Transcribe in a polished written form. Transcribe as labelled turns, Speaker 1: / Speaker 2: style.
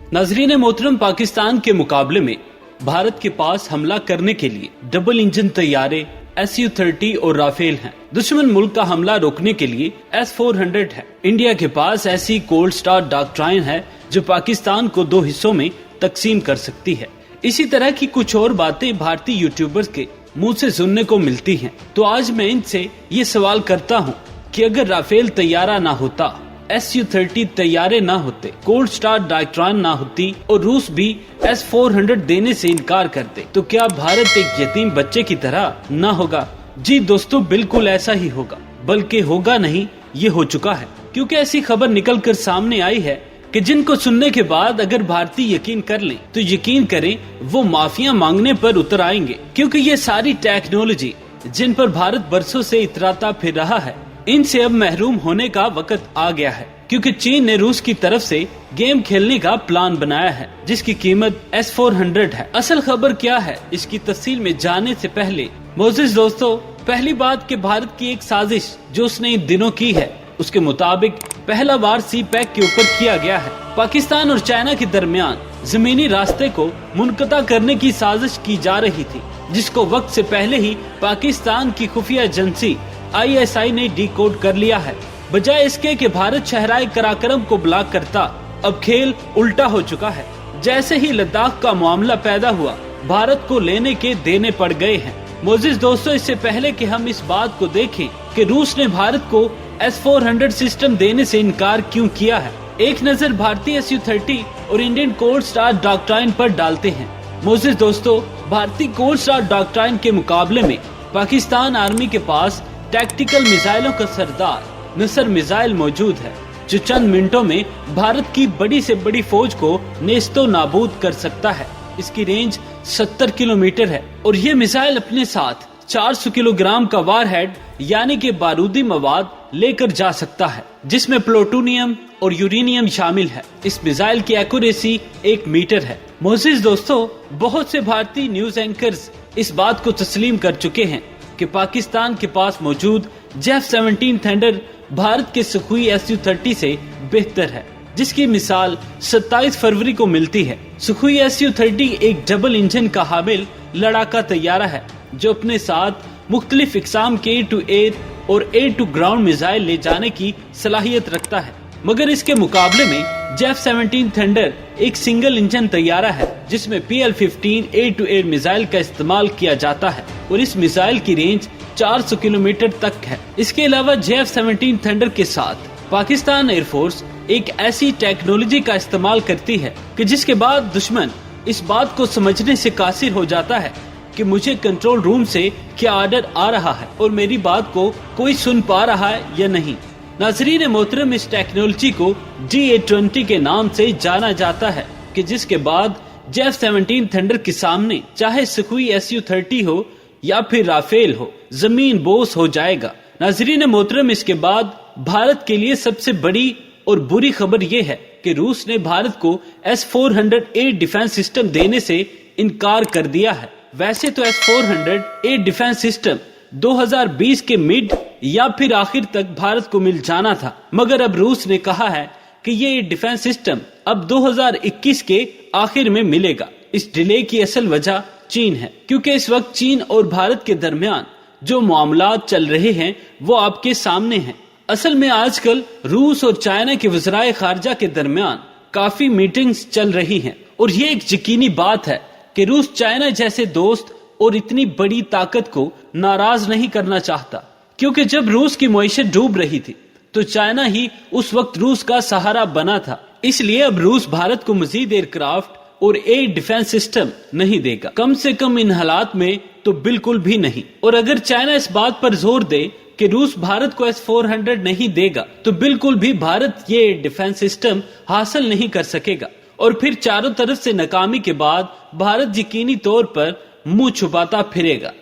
Speaker 1: नाजरीन मोहतरम, पाकिस्तान के मुकाबले में भारत के पास हमला करने के लिए डबल इंजन तैयारे Su-30 और राफेल हैं। दुश्मन मुल्क का हमला रोकने के लिए S-400 है। इंडिया के पास ऐसी कोल्ड स्टार डॉक्ट्राइन है जो पाकिस्तान को दो हिस्सों में तकसीम कर सकती है। इसी तरह की कुछ और बातें भारतीय यूट्यूबर्स के मुंह से सुनने को मिलती हैं। तो आज मैं इनसे ये सवाल करता हूँ कि अगर राफेल तैयारा ना होता, Su-30 तैयारे ना होते, कोल्ड स्टार डॉक्ट्राइन ना होती और रूस भी S-400 देने से इनकार करते, तो क्या भारत एक यतीम बच्चे की तरह ना होगा? जी दोस्तों, बिल्कुल ऐसा ही होगा, बल्कि होगा नहीं, ये हो चुका है। क्योंकि ऐसी खबर निकल कर सामने आई है कि जिनको सुनने के बाद अगर भारतीय यकीन कर लें तो यकीन करें वो माफिया मांगने पर उतर आएंगे। क्योंकि ये सारी टेक्नोलॉजी जिन पर भारत बरसों से इतराता फिर रहा है, इनसे अब महरूम होने का वक्त आ गया है। क्योंकि चीन ने रूस की तरफ से गेम खेलने का प्लान बनाया है जिसकी कीमत S-400 है। असल खबर क्या है, इसकी तफसील में जाने से पहले मोअज़्ज़िज़ दोस्तों, पहली बात कि भारत की एक साजिश जो उसने इन दिनों की है, उसके मुताबिक पहला वार सी पैक के ऊपर किया गया है। पाकिस्तान और चाइना के दरमियान जमीनी रास्ते को मुनक़ता करने की साजिश की जा रही थी, जिसको वक्त से पहले ही पाकिस्तान की खुफिया एजेंसी ISI ने डिकोड कर लिया है। बजाय इसके कि भारत शहराए कराकरम को ब्लॉक करता, अब खेल उल्टा हो चुका है। जैसे ही लद्दाख का मामला पैदा हुआ, भारत को लेने के देने पड़ गए हैं। मोअज़्ज़िज़ दोस्तों, इससे पहले कि हम इस बात को देखें कि रूस ने भारत को S-400 सिस्टम देने से इनकार क्यों किया है, एक नजर भारतीय Su-30 और इंडियन कोल्ड स्टार डॉक्ट्राइन पर डालते हैं। मोअज़्ज़िज़ दोस्तों, भारतीय कोल्ड स्टार डॉक्ट्राइन के मुकाबले में पाकिस्तान आर्मी के पास टैक्टिकल मिसाइलों का सरदार नसर मिसाइल मौजूद है, जो चंद मिनटों में भारत की बड़ी से बड़ी फौज को नेस्तो नाबूद कर सकता है। इसकी रेंज 70 किलोमीटर है और ये मिसाइल अपने साथ 400 किलोग्राम का वारहेड यानी कि बारूदी मवाद लेकर जा सकता है, जिसमें प्लूटोनियम और यूरेनियम शामिल है। इस मिसाइल की एक्यूरेसी 1 मीटर है। मोअज़्ज़िज़ दोस्तों, बहुत से भारतीय न्यूज एंकर्स इस बात को तस्लीम कर चुके हैं कि पाकिस्तान के पास मौजूद J-17 थंडर भारत के सुखोई Su-30 से बेहतर है, जिसकी मिसाल 27 फरवरी को मिलती है। सुखोई Su-30 एक डबल इंजन का हामिल लड़ाका तैयारा है जो अपने साथ मुख्तलिफ इक़साम के एयर टू एयर और एयर टू ग्राउंड मिसाइल ले जाने की सलाहियत रखता है। मगर इसके मुकाबले में J-17 थंडर एक सिंगल इंजन तैयारा है जिसमें PL-15 air to air missile का इस्तेमाल किया जाता है और इस मिसाइल की रेंज 400 किलोमीटर तक है। इसके अलावा J-17 थंडर के साथ पाकिस्तान एयरफोर्स एक ऐसी टेक्नोलॉजी का इस्तेमाल करती है कि जिसके बाद दुश्मन इस बात को समझने से कासिर हो जाता है कि मुझे कंट्रोल रूम से क्या ऑर्डर आ रहा है और मेरी बात को कोई सुन पा रहा है या नहीं। नाज़रीन मोहतरम, इस टेक्नोलॉजी को DA-20 के नाम से जाना जाता है कि जिसके बाद J-17 थंडर के सामने चाहे सुखोई Su-30 हो या फिर राफेल हो, जमीन बोस हो जाएगा। नाज़रीन मोहतरम, इसके बाद भारत के लिए सबसे बड़ी और बुरी खबर यह है कि रूस ने भारत को S-400 एयर डिफेंस सिस्टम देने से इनकार कर दिया है। वैसे तो S-400 एयर डिफेंस सिस्टम 2020 के मिड या फिर आखिर तक भारत को मिल जाना था, मगर अब रूस ने कहा है कि ये डिफेंस सिस्टम अब 2021 के आखिर में मिलेगा। इस डिले की असल वजह चीन है, क्योंकि इस वक्त चीन और भारत के दरमियान जो मामलात चल रहे हैं वो आपके सामने हैं। असल में आजकल रूस और चाइना के वज़राए खारजा के दरमियान काफी मीटिंग्स चल रही हैं और ये एक यकीनी बात है कि रूस चाइना जैसे दोस्त और इतनी बड़ी ताकत को नाराज नहीं करना चाहता, क्योंकि जब रूस की मईशत डूब रही थी तो चाइना ही उस वक्त रूस का सहारा बना था। इसलिए अब रूस भारत को मजीद एयरक्राफ्ट और एयर डिफेंस सिस्टम नहीं देगा, कम से कम इन हालात में तो बिल्कुल भी नहीं। और अगर चाइना इस बात पर जोर दे कि रूस भारत को S-400 नहीं देगा तो बिल्कुल भी भारत ये डिफेंस सिस्टम हासिल नहीं कर सकेगा और फिर चारों तरफ से नाकामी के बाद भारत यकीनी तौर पर मुंह छुपाता फिरेगा।